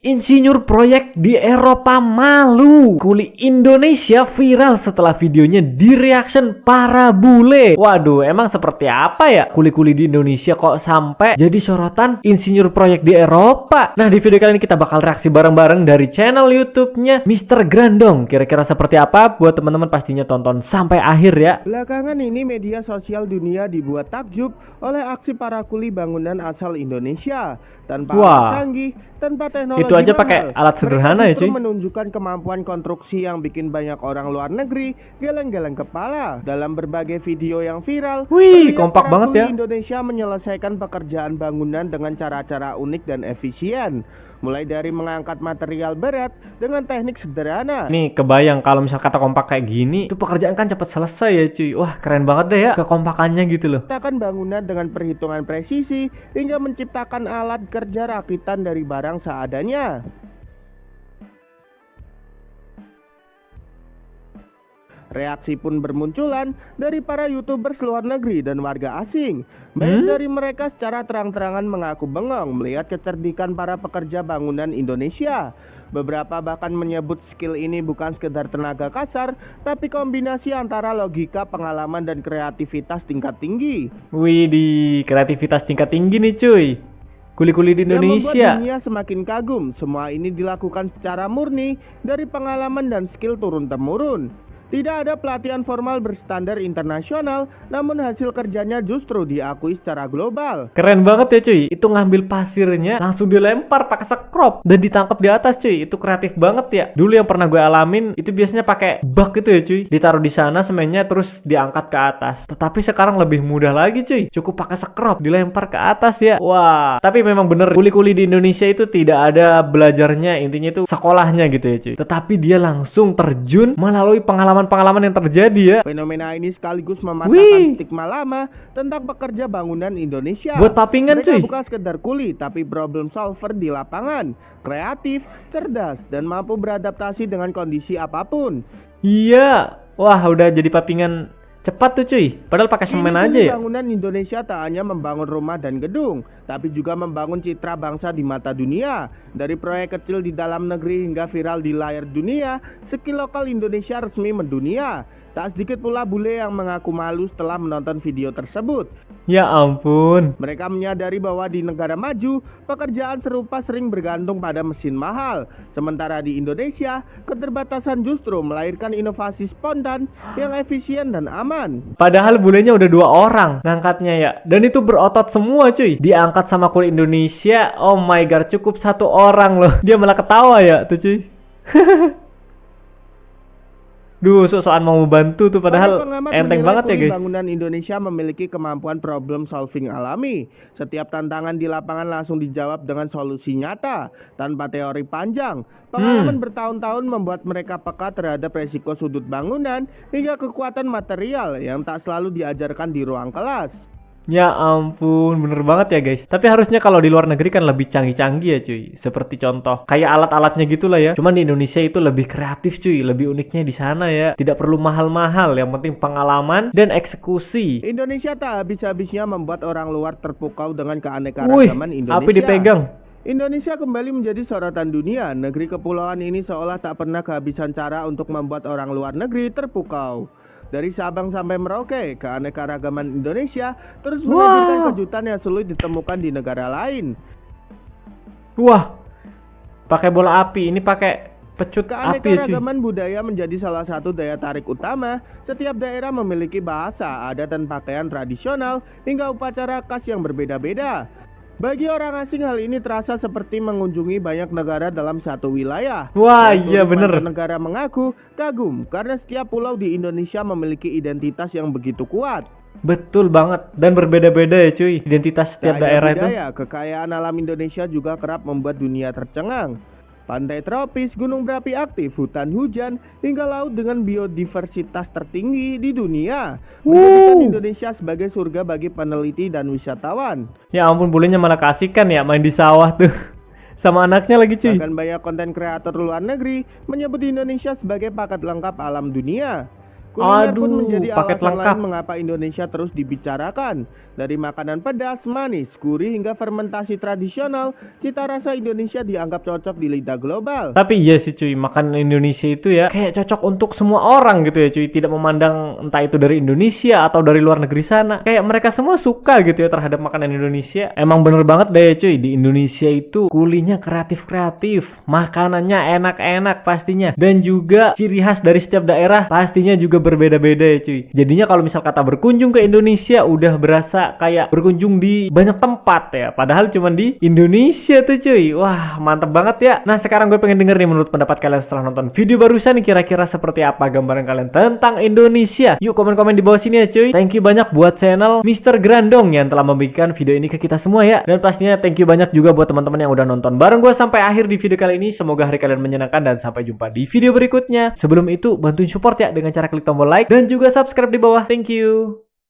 Insinyur proyek di Eropa malu. Kuli Indonesia viral setelah videonya di-reaction para bule. Waduh, emang seperti apa ya kuli-kuli di Indonesia kok sampai jadi sorotan insinyur proyek di Eropa? Nah, di video kali ini kita bakal reaksi bareng-bareng dari channel YouTube-nya Mr. Grandong. Kira-kira seperti apa? Buat teman-teman pastinya tonton sampai akhir ya. Belakangan ini media sosial dunia dibuat takjub oleh aksi para kuli bangunan asal Indonesia. Tanpa alat canggih, tanpa teknologi itu aja mahal, pakai alat sederhana ya cuy. menunjukkan kemampuan konstruksi yang bikin banyak orang luar negeri geleng-geleng kepala. Dalam berbagai video yang viral, Wih, kompak banget ya. Indonesia menyelesaikan pekerjaan bangunan dengan cara-cara unik dan efisien. Mulai dari mengangkat material berat dengan teknik sederhana. Nih kebayang kalau misal kata kompak kayak gini, itu pekerjaan kan cepat selesai ya cuy. Wah, keren banget deh ya kekompakannya gitu loh. Menciptakan bangunan dengan perhitungan presisi hingga menciptakan alat kerja rakitan dari barang seadanya. Reaksi pun bermunculan dari para YouTubers luar negeri dan warga asing. Banyak dari mereka secara terang-terangan mengaku bengong melihat kecerdikan para pekerja bangunan Indonesia. Beberapa bahkan menyebut skill ini bukan sekedar tenaga kasar, tapi kombinasi antara logika, pengalaman, dan kreativitas tingkat tinggi. Wih, di kreativitas tingkat tinggi nih cuy. Kuli-kuli di Indonesia. Yang membuat dunia semakin kagum. Semua ini dilakukan secara murni dari pengalaman dan skill turun-temurun. Tidak ada pelatihan formal berstandar internasional, namun hasil kerjanya justru diakui secara global. Keren banget ya cuy. Itu ngambil pasirnya langsung dilempar pakai sekrop dan ditangkap di atas cuy. Itu kreatif banget ya. Dulu yang pernah gue alamin itu biasanya pakai bak itu ya cuy. Ditaruh di sana semennya terus diangkat ke atas. Tetapi sekarang lebih mudah lagi cuy. Cukup pakai sekrop dilempar ke atas ya. Wah, tapi memang bener kuli-kuli di Indonesia itu tidak ada belajarnya, intinya itu sekolahnya gitu ya cuy. Tetapi dia langsung terjun melalui pengalaman yang terjadi ya. Fenomena ini sekaligus mematahkan stigma lama tentang pekerja bangunan Indonesia. Buat papingan mereka cuy. bukan sekedar kuli, tapi problem solver di lapangan, kreatif, cerdas, dan mampu beradaptasi dengan kondisi apapun. Iya. Wah, udah jadi papingan cepat tuh cuy. Padahal pakai semen aja ya. Bangunan Indonesia tak hanya membangun rumah dan gedung, tapi juga membangun citra bangsa di mata dunia. Dari proyek kecil di dalam negeri hingga viral di layar dunia, skill lokal Indonesia resmi mendunia. Tak sedikit pula bule yang mengaku malu setelah menonton video tersebut. Ya ampun. Mereka menyadari bahwa di negara maju, pekerjaan serupa sering bergantung pada mesin mahal. Sementara di Indonesia, keterbatasan justru melahirkan inovasi spontan yang efisien dan aman. Padahal bulenya udah 2 orang ngangkatnya ya. Dan itu berotot semua cuy. Diangkat sama kuli Indonesia. Oh my god, cukup 1 orang loh. Dia malah ketawa ya tuh cuy. Duh, sok-sokan mau membantu tuh padahal enteng banget ya guys. Bangunan Indonesia memiliki kemampuan problem solving alami. Setiap tantangan di lapangan langsung dijawab dengan solusi nyata tanpa teori panjang. Pengalaman bertahun-tahun membuat mereka peka terhadap resiko sudut bangunan hingga kekuatan material yang tak selalu diajarkan di ruang kelas. Ya ampun, bener banget ya guys. Tapi harusnya kalau di luar negeri kan lebih canggih-canggih ya cuy. Seperti contoh kayak alat-alatnya gitulah ya. Cuman di Indonesia itu lebih kreatif cuy. Lebih uniknya di sana ya. Tidak perlu mahal-mahal, yang penting pengalaman dan eksekusi. Indonesia tak habis-habisnya membuat orang luar terpukau dengan keanekaragaman Indonesia. Api dipegang. Indonesia kembali menjadi sorotan dunia. Negeri kepulauan ini seolah tak pernah kehabisan cara untuk membuat orang luar negeri terpukau. Dari Sabang sampai Merauke, keanekaragaman Indonesia terus menghadirkan kejutan yang sulit ditemukan di negara lain. Wah, pakai bola api, ini pakai pecut api ya cuy. Keanekaragaman budaya menjadi salah satu daya tarik utama. Setiap daerah memiliki bahasa, adat, dan pakaian tradisional hingga upacara khas yang berbeda-beda. Bagi orang asing hal ini terasa seperti mengunjungi banyak negara dalam satu wilayah. Wah, iya bener. Negara mengaku kagum karena setiap pulau di Indonesia memiliki identitas yang begitu kuat. Betul banget, dan berbeda-beda ya cuy identitas setiap daerah itu. Kekayaan alam Indonesia juga kerap membuat dunia tercengang. Pantai tropis, gunung berapi aktif, hutan hujan, hingga laut dengan biodiversitas tertinggi di dunia menjadikan Indonesia sebagai surga bagi peneliti dan wisatawan. Ya ampun, bulenya malah kasihkan ya main di sawah tuh. Sama anaknya lagi cuy. Bahkan banyak konten kreator luar negeri menyebut Indonesia sebagai paket lengkap alam dunia. Kuliner pun Aduh, menjadi paket alasan lengkap. lain mengapa Indonesia terus dibicarakan. Dari makanan pedas, manis, gurih hingga fermentasi tradisional, cita rasa Indonesia dianggap cocok di lidah global. Tapi iya sih cuy, makanan Indonesia itu ya kayak cocok untuk semua orang gitu ya cuy. Tidak memandang entah itu dari Indonesia atau dari luar negeri sana. Kayak mereka semua suka gitu ya terhadap makanan Indonesia. Emang bener banget deh cuy, di Indonesia itu kulinya kreatif-kreatif, makanannya enak-enak pastinya. Dan juga ciri khas dari setiap daerah pastinya juga berbeda-beda ya cuy. Jadinya kalau misal kata berkunjung ke Indonesia udah berasa kayak berkunjung di banyak tempat ya. Padahal cuma di Indonesia tuh cuy. Wah mantep banget ya. Nah sekarang gue pengen denger nih menurut pendapat kalian setelah nonton video barusan, kira-kira seperti apa gambaran kalian tentang Indonesia. Yuk komen-komen di bawah sini ya cuy. Thank you banyak buat channel Mr. Grandong yang telah membagikan video ini ke kita semua ya. Dan pastinya thank you banyak juga buat teman-teman yang udah nonton bareng gue sampai akhir di video kali ini. Semoga hari kalian menyenangkan dan sampai jumpa di video berikutnya. Sebelum itu bantuin support ya dengan cara klik tombol like dan juga subscribe di bawah. Thank you.